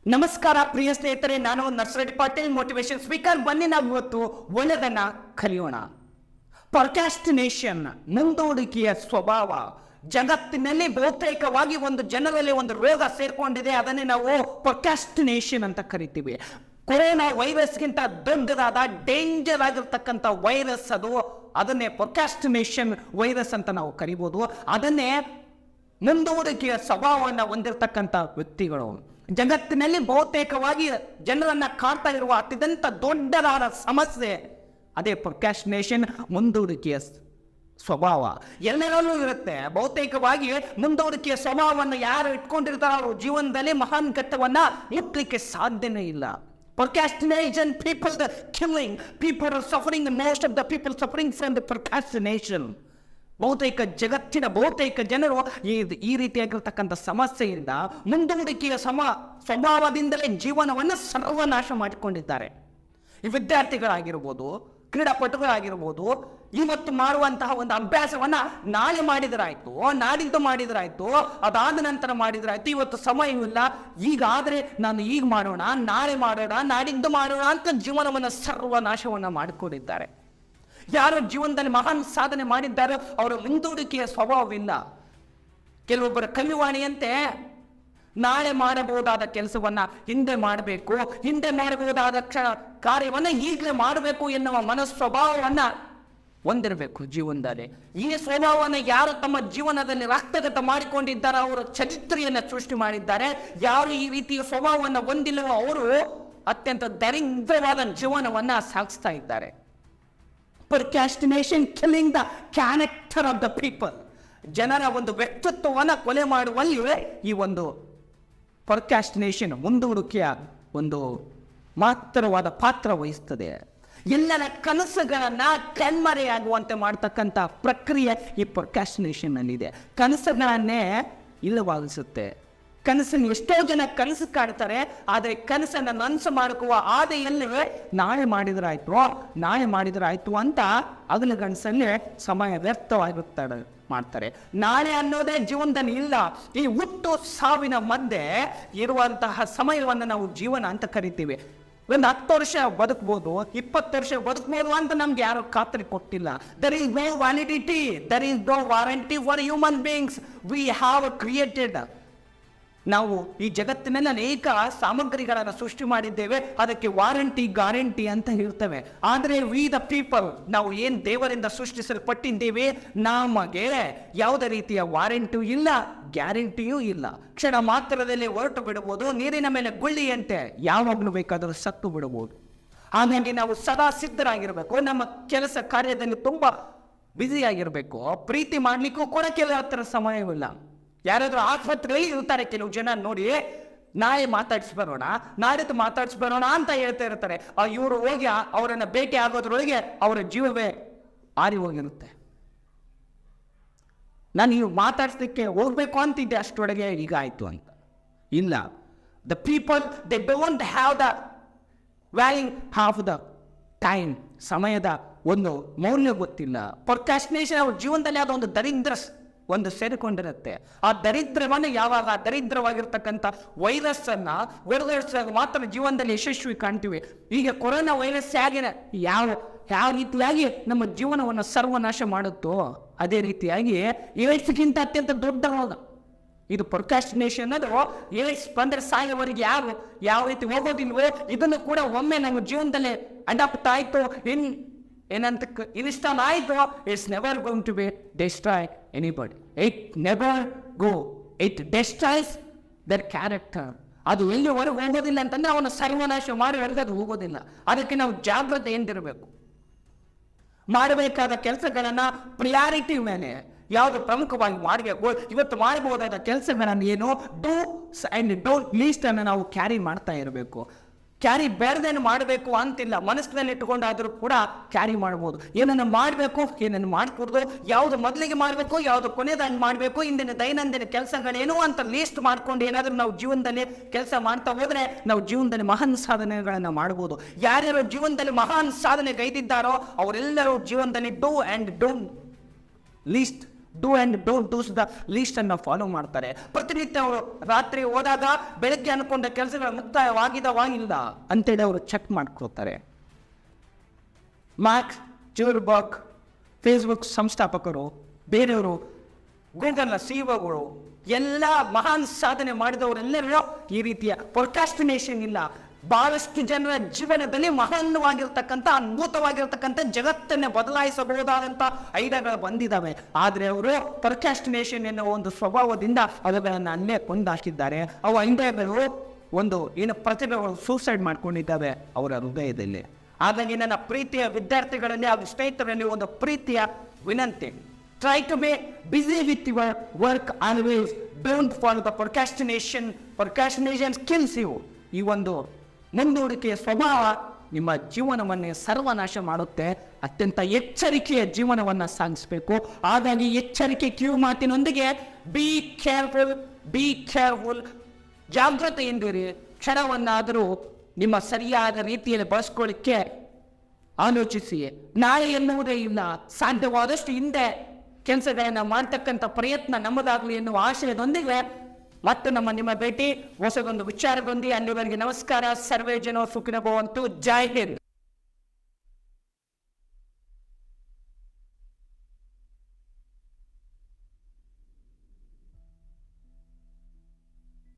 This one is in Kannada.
ನಮಸ್ಕಾರ ಪ್ರಿಯ ಸ್ನೇಹಿತರೆ, ನಾನು ನರ್ಸರೆಡ್ಡಿ ಪಾಟೀಲ್, ಮೋಟಿವೇಶನ್ ಸ್ಪೀಕರ್. ಬನ್ನಿ ನಾವು ಇವತ್ತು ಒಳ್ಳೆದನ್ನ ಕಲಿಯೋಣ. ಪ್ರೊಕ್ರಾಸ್ಟಿನೇಷನ್, ಮುಂದೂಡಿಕೆಯ ಸ್ವಭಾವ. ಜಗತ್ತಿನಲ್ಲಿ ಬಹುತೇಕವಾಗಿ ಒಂದು ಜನರಲ್ಲಿ ಒಂದು ರೋಗ ಸೇರ್ಕೊಂಡಿದೆ, ಅದನ್ನೇ ನಾವು ಪ್ರೊಕ್ರಾಸ್ಟಿನೇಷನ್ ಅಂತ ಕರಿತೀವಿ. ಕೊರೋನಾ ವೈರಸ್ಗಿಂತ ದೊಡ್ಡದಾದ ಡೇಂಜರ್ ಆಗಿರ್ತಕ್ಕಂಥ ವೈರಸ್ ಅದು. ಅದನ್ನೇ ಪ್ರೊಕ್ರಾಸ್ಟಿನೇಷನ್ ವೈರಸ್ ಅಂತ ನಾವು ಕರಿಬೋದು. ಅದನ್ನೇ ಮುಂದೂಡಿಕೆಯ ಸ್ವಭಾವವನ್ನು ಹೊಂದಿರತಕ್ಕಂಥ ವ್ಯಕ್ತಿಗಳು. ಜಗತ್ತಿನಲ್ಲಿ ಬಹುತೇಕವಾಗಿ ಜನರನ್ನ ಕಾಡ್ತಾ ಇರುವ ಅತ್ಯಂತ ದೊಡ್ಡದಾದ ಸಮಸ್ಯೆ ಅದೇ ಪ್ರೊಕ್ರಾಸ್ಟಿನೇಷನ್, ಮುಂದೂಡಿಕೆಯ ಸ್ವಭಾವ. ಎಲ್ಲರಲ್ಲೂ ಇರುತ್ತೆ. ಬಹುತೇಕವಾಗಿ ಮುಂದೂಡಿಕೆಯ ಸ್ವಭಾವವನ್ನು ಯಾರು ಇಟ್ಕೊಂಡಿರ್ತಾರೋ ಅವರು ಜೀವನದಲ್ಲಿ ಮಹಾನ್ ಘಟ್ಟವನ್ನ ಮುಟ್ಲಿಕ್ಕೆ ಸಾಧ್ಯನೇ ಇಲ್ಲ. Procrastination, people are killing, people are suffering, most of the people suffering from the procrastination. ಜಗತ್ತಿನ ಬಹುತೇಕ ಜನರು ಈ ರೀತಿಯಾಗಿರ್ತಕ್ಕಂಥ ಸಮಸ್ಯೆಯಿಂದ ಮುಂದೂಡಿಕೆಯ ಸ್ವಭಾವದಿಂದಲೇ ಜೀವನವನ್ನು ಸರ್ವನಾಶ ಮಾಡಿಕೊಂಡಿದ್ದಾರೆ. ಈ ವಿದ್ಯಾರ್ಥಿಗಳಾಗಿರ್ಬೋದು, ಕ್ರೀಡಾಪಟುಗಳಾಗಿರ್ಬೋದು, ಇವತ್ತು ಮಾಡುವಂತಹ ಒಂದು ಅಭ್ಯಾಸವನ್ನ ನಾಳೆ ಮಾಡಿದರಾಯ್ತು, ನಾಡಿದ್ದು ಮಾಡಿದರಾಯ್ತು, ಅದಾದ ನಂತರ ಮಾಡಿದರಾಯ್ತು, ಇವತ್ತು ಸಮಯವಿಲ್ಲ, ಈಗಾದ್ರೆ ನಾನು ಈಗ ಮಾಡೋಣ, ನಾಳೆ ಮಾಡೋಣ, ನಾಡಿದ್ದು ಮಾಡೋಣ ಅಂತ ಜೀವನವನ್ನು ಸರ್ವನಾಶವನ್ನ ಮಾಡಿಕೊಂಡಿದ್ದಾರೆ. ಯಾರು ಜೀವನದಲ್ಲಿ ಮಹಾನ್ ಸಾಧನೆ ಮಾಡಿದ್ದಾರೋ ಅವರ ಮುಂದೂಡಿಕೆಯ ಸ್ವಭಾವವಿಲ್ಲ. ಕೆಲವೊಬ್ಬರ ಕವಿವಾಣಿಯಂತೆ ನಾಳೆ ಮಾಡಬಹುದಾದ ಕೆಲಸವನ್ನ ಹಿಂದೆ ಮಾಡಬೇಕು, ಹಿಂದೆ ಮಾಡಬಹುದಾದ ಕಾರ್ಯವನ್ನ ಈಗಲೇ ಮಾಡಬೇಕು ಎನ್ನುವ ಮನಸ್ವಭಾವವನ್ನ ಹೊಂದಿರಬೇಕು ಜೀವನದಲ್ಲಿ. ಈ ಸ್ವಭಾವವನ್ನು ಯಾರು ತಮ್ಮ ಜೀವನದಲ್ಲಿ ರಕ್ತಗತ ಮಾಡಿಕೊಂಡಿದ್ದಾರೋ ಅವರ ಚರಿತ್ರೆಯನ್ನು ಸೃಷ್ಟಿ ಮಾಡಿದ್ದಾರೆ. ಯಾರು ಈ ರೀತಿಯ ಸ್ವಭಾವವನ್ನು ಹೊಂದಿಲ್ಲವೋ ಅವರು ಅತ್ಯಂತ ದರಿದ್ರವಾದ ಜೀವನವನ್ನ ಸಾಗಿಸ್ತಾ ಇದ್ದಾರೆ. Procrastination killing the character of the people. ಜನರ ಒಂದು ವ್ಯಕ್ತಿತ್ವವನ್ನು ಕೊಲೆ ಮಾಡುವಲ್ಲಿ ಈ ಒಂದು ಪ್ರೊಕ್ರಾಸ್ಟಿನೇಷನ್, ಮುಂದೂಡಿಕೆಯ ಒಂದು ಮಾತ್ರವಾದ ಪಾತ್ರ ವಹಿಸ್ತದೆ. ಎಲ್ಲರ ಕನಸುಗಳನ್ನ ಕಣ್ಮರೆಯಾಗುವಂತೆ ಮಾಡ್ತಕ್ಕಂಥ ಪ್ರಕ್ರಿಯೆ ಈ ಪ್ರೊಕ್ರಾಸ್ಟಿನೇಷನ್ ನಲ್ಲಿದೆ. ಕನಸುಗಳನ್ನೇ ಇಲ್ಲವಾಗಿಸುತ್ತೆ. ಕನಸನ್ನು ಎಷ್ಟೋ ಜನ ಕನಸು ಕಾಡ್ತಾರೆ, ಆದರೆ ಕನಸನ್ನು ನನಸು ಮಾಡುವ ಆದೆಯಲ್ಲಿ ನಾಳೆ ಮಾಡಿದ್ರಾಯ್ತು ಅಂತ ಅಗಲ ಗಣಸಲ್ಲೇ ಸಮಯ ವ್ಯರ್ಥವಾಗಿರುತ್ತಾರೆ ಮಾಡ್ತಾರೆ. ನಾಳೆ ಅನ್ನೋದೇ ಜೀವನದಲ್ಲಿ ಇಲ್ಲ. ಈ ಹುಟ್ಟು ಸಾವಿನ ಮಧ್ಯೆ ಇರುವಂತಹ ಸಮಯವನ್ನು ನಾವು ಜೀವನ ಅಂತ ಕರಿತೀವಿ. ಒಂದು 10 ವರ್ಷ ಬದುಕ್ಬೋದು, 20 ವರ್ಷ ಬದುಕ್ಬೋದು ಅಂತ ನಮ್ಗೆ ಯಾರು ಖಾತ್ರಿ ಕೊಟ್ಟಿಲ್ಲ. There is no validity, there is no warranty for human beings. We have created. ನಾವು ಈ ಜಗತ್ತಿನಲ್ಲಿ ಅನೇಕ ಸಾಮಗ್ರಿಗಳನ್ನು ಸೃಷ್ಟಿ ಮಾಡಿದ್ದೇವೆ, ಅದಕ್ಕೆ ವಾರಂಟಿ ಗ್ಯಾರಂಟಿ ಅಂತ ಹೇಳ್ತೇವೆ. ಆದರೆ ವಿ ದ ಪೀಪಲ್, ನಾವು ಏನು ದೇವರಿಂದ ಸೃಷ್ಟಿಸಲ್ಪಟ್ಟಿದ್ದೇವೆ, ನಮಗೆ ಯಾವುದೇ ರೀತಿಯ ವಾರಂಟಿಯೂ ಇಲ್ಲ, ಗ್ಯಾರಂಟಿಯೂ ಇಲ್ಲ. ಕ್ಷಣ ಮಾತ್ರದಲ್ಲಿ ಹೊರಟು ಬಿಡಬಹುದು. ನೀರಿನ ಮೇಲೆ ಗುಳ್ಳಿಯಂತೆ ಯಾವಾಗಲೂ ಬೇಕಾದರೂ ಸತ್ತು ಬಿಡಬಹುದು. ಹಾಗಾಗಿ ನಾವು ಸದಾ ಸಿದ್ಧರಾಗಿರಬೇಕು. ನಮ್ಮ ಕೆಲಸ ಕಾರ್ಯದಲ್ಲಿ ತುಂಬಾ ಬ್ಯುಸಿಯಾಗಿರಬೇಕು. ಪ್ರೀತಿ ಮಾಡ್ಲಿಕ್ಕೂ ಕೂಡ ಕೆಲವು ಹತ್ತಿರ ಸಮಯವಿಲ್ಲ. ಯಾರಾದ್ರೂ ಆಸ್ಪತ್ರೆಯಲ್ಲಿ ಇರ್ತಾರೆ ಕೆಲವು ಜನ, ನೋಡಿ ನಾಳೆ ಮಾತಾಡಿಸ್ಬರೋಣ, ನಾಡಿದ್ದು ಮಾತಾಡಿಸ್ಬರೋಣ ಅಂತ ಹೇಳ್ತಾ ಇರ್ತಾರೆ. ಇವರು ಹೋಗಿ ಅವರನ್ನು ಭೇಟಿ ಆಗೋದ್ರೊಳಗೆ ಅವರ ಜೀವವೇ ಆರಿ ಹೋಗಿರುತ್ತೆ. ನಾನು ಇವು ಮಾತಾಡ್ಸಲಿಕ್ಕೆ ಹೋಗ್ಬೇಕು ಅಂತಿದ್ದೆ, ಅಷ್ಟೊಳಗೆ ಈಗ ಆಯ್ತು ಅಂತ ಇಲ್ಲ. The people they don't have the value of the time. ಸಮಯದ ಒಂದು ಮೌಲ್ಯ ಗೊತ್ತಿಲ್ಲ. ಪ್ರೊಕ್ರಾಸ್ಟಿನೇಷನ್ ಅವ್ರ ಜೀವನದಲ್ಲಿ ಅದೊಂದು ದರಿದ್ರ ಒಂದು ಸೇರಿಕೊಂಡಿರುತ್ತೆ. ಆ ದರಿದ್ರವನ್ನು ಯಾವಾಗ ದರಿದ್ರವಾಗಿರ್ತಕ್ಕಂಥ ವೈರಸ್ ಅನ್ನ ಹೊರಡಿಸಿದಾಗ ಮಾತ್ರ ಜೀವನದಲ್ಲಿ ಯಶಸ್ವಿ ಕಾಣ್ತೀವಿ. ಈಗ ಕೊರೋನಾ ವೈರಸ್ ಯಾವ ರೀತಿಯಾಗಿ ನಮ್ಮ ಜೀವನವನ್ನು ಸರ್ವನಾಶ ಮಾಡುತ್ತೋ ಅದೇ ರೀತಿಯಾಗಿ ಏಡ್ಸ್ಗಿಂತ ಅತ್ಯಂತ ದೊಡ್ಡ ರೋಗ ಇದು ಪ್ರೊಕ್ರಾಸ್ಟಿನೇಷನ್. ಅದು ಏಡ್ಸ್ ಬಂದರೆ ಸಾಯೋವರೆಗೆ ಯಾರು ಯಾವ ರೀತಿ ಹೋಗೋದಿಲ್ವೋ ಇದನ್ನು ಕೂಡ ಒಮ್ಮೆ ನಮ್ಮ ಜೀವನದಲ್ಲಿ ಅಡಾಪ್ಟ್ ಆಯ್ತು, ಏನಂತ ಇನ್ಸ್ಟಾಲ್ ಆಯಿತು, it's never going to be destroy anybody. It never go, it destroys their character. ಅದು ಎಲ್ಲಿವರೆಗೂ ಹೋಗೋದಿಲ್ಲ ಅಂತಂದ್ರೆ ಅವನು ಸರ್ವನಾಶ ಮಾಡಿವರೆಗೆ ಅದು ಹೋಗೋದಿಲ್ಲ. ಅದಕ್ಕೆ ನಾವು ಜಾಗ್ರತೆಯಿಂದಿರಬೇಕು. ಮಾಡಬೇಕಾದ ಕೆಲಸಗಳನ್ನ ಪ್ರಿಯಾರಿಟಿ ಮೇಲೆ ಯಾವುದು ಪ್ರಮುಖವಾಗಿ ಮಾಡಬೇಕು, ಇವತ್ತು ಮಾಡಬಹುದಾದ ಕೆಲಸಗಳನ್ನು ಏನು ಡೂಸ್ ಆ್ಯಂಡ್ ಡೋಂಟ್ ಲೀಸ್ಟ್ ಅನ್ನು ನಾವು ಕ್ಯಾರಿ ಮಾಡ್ತಾ ಇರಬೇಕು. ಕ್ಯಾರಿ ಬೇಡದೇನು ಮಾಡಬೇಕು ಅಂತಿಲ್ಲ, ಮನಸ್ಸಿನಲ್ಲಿ ಇಟ್ಟುಕೊಂಡಾದರೂ ಕೂಡ ಕ್ಯಾರಿ ಮಾಡ್ಬೋದು. ಏನನ್ನು ಮಾಡಬೇಕು, ಏನನ್ನು ಮಾಡಿಕೊಡ್ದು, ಯಾವುದು ಮೊದಲಿಗೆ ಮಾಡಬೇಕು, ಯಾವುದು ಕೊನೆದಾಗಿ ಮಾಡಬೇಕು, ಇಂದಿನ ದೈನಂದಿನ ಕೆಲಸಗಳೇನು ಅಂತ ಲೀಸ್ಟ್ ಮಾಡ್ಕೊಂಡು ಏನಾದರೂ ನಾವು ಜೀವನದಲ್ಲಿ ಕೆಲಸ ಮಾಡ್ತಾ ಹೋದರೆ ನಾವು ಜೀವನದಲ್ಲಿ ಮಹಾನ್ ಸಾಧನೆಗಳನ್ನು ಮಾಡ್ಬೋದು. ಯಾರ್ಯಾರು ಜೀವನದಲ್ಲಿ ಮಹಾನ್ ಸಾಧನೆ ಗೈದಿದ್ದಾರೋ ಅವರೆಲ್ಲರೂ ಜೀವನದಲ್ಲಿ do and don't list do and don't do's the ಲೀಸ್ಟನ್ನು ಫಾಲೋ ಮಾಡ್ತಾರೆ. ಪ್ರತಿನಿತ್ಯ ಅವರು ರಾತ್ರಿ ಹೋದಾಗ ಬೆಳಗ್ಗೆ ಅನ್ಕೊಂಡ ಕೆಲಸಗಳು ಮುಕ್ತಾಯವಾಗಿಲ್ಲ ಅಂತೇಳಿ ಅವರು ಚೆಕ್ ಮಾಡ್ಕೊಳ್ತಾರೆ. ಮಾರ್ಕ್ ಜುಕರ್ಬರ್ಗ್, ಫೇಸ್ಬುಕ್ ಸಂಸ್ಥಾಪಕರು, ಬೇರೆಯವರು, ಗೂಗಲ್ನ ಸಿಇಒಗಳು, ಎಲ್ಲ ಮಹಾನ್ ಸಾಧನೆ ಮಾಡಿದವರೆಲ್ಲರೂ ಈ ರೀತಿಯ ಪ್ರೊಕ್ರಾಸ್ಟಿನೇಷನ್ ಇಲ್ಲ. ಬಹಳಷ್ಟು ಜನರ ಜೀವನದಲ್ಲಿ ಮಹಾನ್ವಾಗಿರ್ತಕ್ಕಂಥ ಅದ್ಭುತವಾಗಿರ್ತಕ್ಕಂಥ ಜಗತ್ತನ್ನೇ ಬದಲಾಯಿಸಬಹುದಾದಂಥ ಐಡಿಯಾಗಳು ಬಂದಿದ್ದಾವೆ. ಆದರೆ ಅವರು ಪ್ರೊಕ್ರಾಸ್ಟಿನೇಷನ್ ಎನ್ನುವ ಒಂದು ಸ್ವಭಾವದಿಂದ ಅವುಗಳನ್ನು ಅಲ್ಲೇ ಕೊಂದಾಕಿದ್ದಾರೆ. ಅವು ಐಡಿಯಾಗಳು ಪ್ರತಿಭೆಗಳು ಸೂಸೈಡ್ ಮಾಡ್ಕೊಂಡಿದ್ದಾವೆ ಅವರ ಹೃದಯದಲ್ಲಿ. ಹಾಗಾಗಿ ನನ್ನ ಪ್ರೀತಿಯ ವಿದ್ಯಾರ್ಥಿಗಳಲ್ಲಿ ಹಾಗೂ ಸ್ನೇಹಿತರಲ್ಲಿ ಒಂದು ಪ್ರೀತಿಯ ವಿನಂತಿ, try to be busy with your work always, don't follow the procrastination skills you. ಈ ಒಂದು ಮುಂದೂಡಿಕೆಯ ಸ್ವಭಾವ ನಿಮ್ಮ ಜೀವನವನ್ನೇ ಸರ್ವನಾಶ ಮಾಡುತ್ತೆ. ಅತ್ಯಂತ ಎಚ್ಚರಿಕೆಯ ಜೀವನವನ್ನು ಸಾಗಿಸಬೇಕು. ಹಾಗಾಗಿ ಎಚ್ಚರಿಕೆ ಕಿವಿ ಮಾತಿನೊಂದಿಗೆ ಬಿ ಕೇರ್ಫುಲ್, ಜಾಗೃತೆಯಿಂದಿರಿ. ಕ್ಷಣವನ್ನಾದರೂ ನಿಮ್ಮ ಸರಿಯಾದ ರೀತಿಯಲ್ಲಿ ಬಳಸ್ಕೊಳ್ಳಿಕ್ಕೆ ಆಲೋಚಿಸಿ. ನಾಳೆ ಎನ್ನುವುದೇ ಇಲ್ಲ, ಸಾಧ್ಯವಾದಷ್ಟು ಹಿಂದೆ ಕೆಲಸಗಳನ್ನು ಮಾಡ್ತಕ್ಕಂಥ ಪ್ರಯತ್ನ ನಮ್ಮದಾಗಲಿ ಎನ್ನುವ ಆಶಯದೊಂದಿಗೆ ಮತ್ತು ನಿಮ್ಮ ಭೇಟಿ ಹೊಸದೊಂದು ವಿಚಾರದೊಂದಿಗೆ. ಅಲ್ಲಿವರೆಗೆ ನಮಸ್ಕಾರ. ಸರ್ವೇ ಜನ ಸುಖಿನೋ ಭವಂತು. ಜೈ ಹಿಂದ್.